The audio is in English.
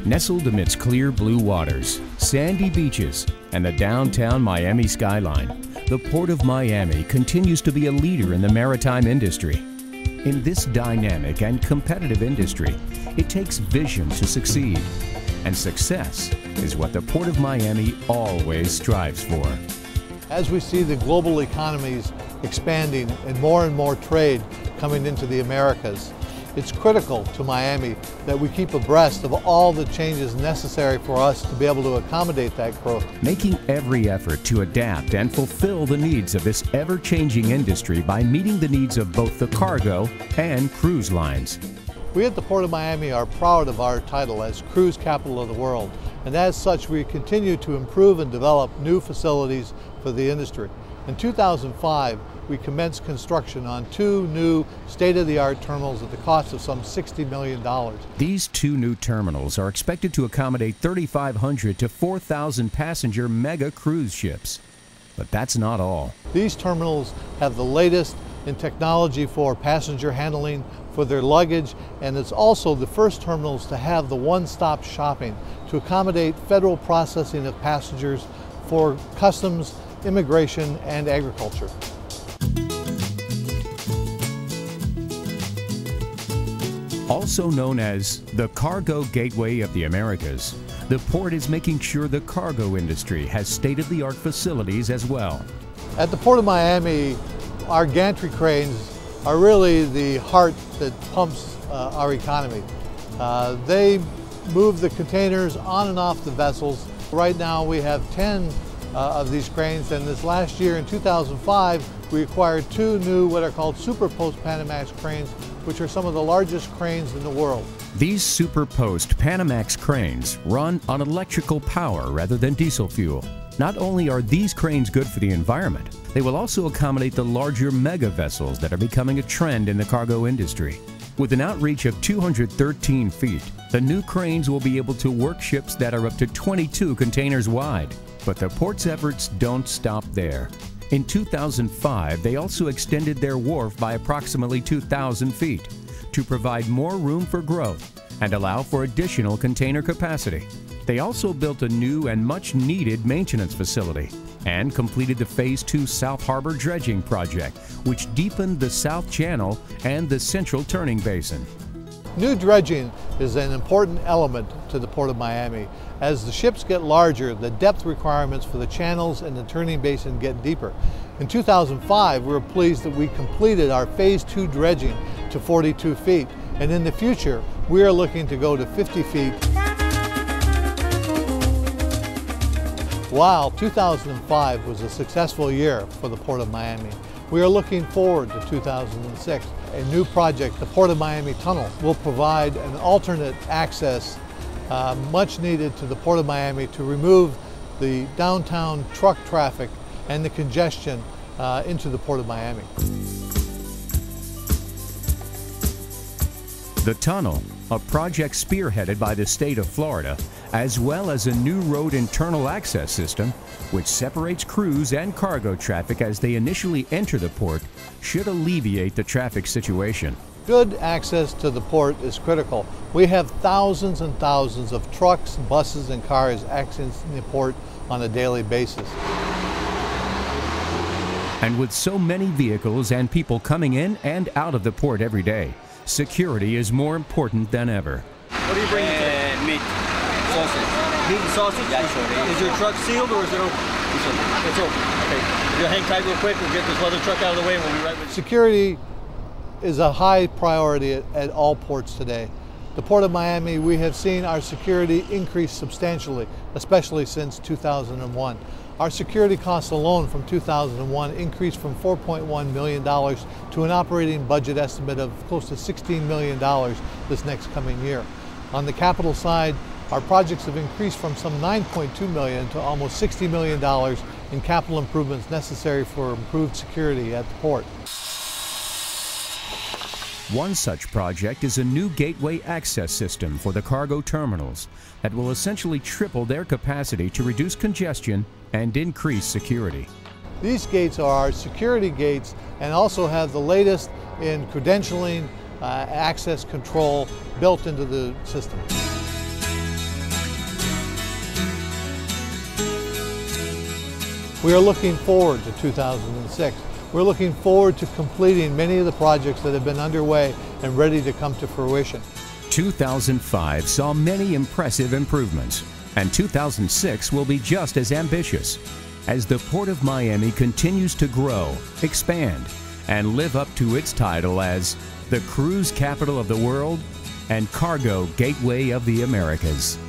Nestled amidst clear blue waters, sandy beaches, and the downtown Miami skyline, the Port of Miami continues to be a leader in the maritime industry. In this dynamic and competitive industry, it takes vision to succeed, and success is what the Port of Miami always strives for. As we see the global economies expanding and more trade coming into the Americas, it's critical to Miami that we keep abreast of all the changes necessary for us to be able to accommodate that growth. Making every effort to adapt and fulfill the needs of this ever-changing industry by meeting the needs of both the cargo and cruise lines. We at the Port of Miami are proud of our title as Cruise Capital of the World, and as such we continue to improve and develop new facilities for the industry. In 2005, we commenced construction on 2 new state-of-the-art terminals at the cost of some $60 million. These 2 new terminals are expected to accommodate 3,500 to 4,000 passenger mega cruise ships. But that's not all. These terminals have the latest in technology for passenger handling, for their luggage, and it's also the first terminals to have the one-stop shopping to accommodate federal processing of passengers for customs, immigration, and agriculture. Also known as the Cargo Gateway of the Americas, the port is making sure the cargo industry has state-of-the-art facilities as well. At the Port of Miami, our gantry cranes are really the heart that pumps our economy. They move the containers on and off the vessels. Right now we have 10 of these cranes, and this last year in 2005 we acquired 2 new what are called Superpost Panamax cranes, which are some of the largest cranes in the world. These Superpost Panamax cranes run on electrical power rather than diesel fuel. Not only are these cranes good for the environment, they will also accommodate the larger mega vessels that are becoming a trend in the cargo industry. With an outreach of 213 feet, the new cranes will be able to work ships that are up to 22 containers wide. But the port's efforts don't stop there. In 2005, they also extended their wharf by approximately 2,000 feet to provide more room for growth and allow for additional container capacity. They also built a new and much-needed maintenance facility and completed the Phase 2 South Harbor dredging project, which deepened the South Channel and the Central Turning Basin. New dredging is an important element to the Port of Miami. As the ships get larger, the depth requirements for the channels and the turning basin get deeper. In 2005, we were pleased that we completed our Phase 2 dredging to 42 feet, and in the future, we are looking to go to 50 feet. While 2005 was a successful year for the Port of Miami, we are looking forward to 2006. A new project, the Port of Miami Tunnel, will provide an alternate access much needed to the Port of Miami to remove the downtown truck traffic and the congestion into the Port of Miami. The tunnel, a project spearheaded by the state of Florida, as well as a new road internal access system, which separates cruise and cargo traffic as they initially enter the port, should alleviate the traffic situation. Good access to the port is critical. We have thousands and thousands of trucks, buses, and cars accessing the port on a daily basis. And with so many vehicles and people coming in and out of the port every day, security is more important than ever. What are you bringing today? Meat. Sausage. Meat and sausage? Yeah, sure. Is your truck sealed or is it open? It's open. It's open. Okay. You'll hang tight real quick. We'll get this other truck out of the way and we'll be right with you. Security is a high priority at all ports today. The Port of Miami, we have seen our security increase substantially, especially since 2001. Our security costs alone from 2001 increased from $4.1 million to an operating budget estimate of close to $16 million this next coming year. On the capital side, our projects have increased from some $9.2 million to almost $60 million in capital improvements necessary for improved security at the port. One such project is a new gateway access system for the cargo terminals that will essentially triple their capacity to reduce congestion and increase security. These gates are our security gates and also have the latest in credentialing, access control built into the system. We are looking forward to 2006. We're looking forward to completing many of the projects that have been underway and ready to come to fruition. 2005 saw many impressive improvements, and 2006 will be just as ambitious as the Port of Miami continues to grow, expand, and live up to its title as the cruise capital of the world and cargo gateway of the Americas.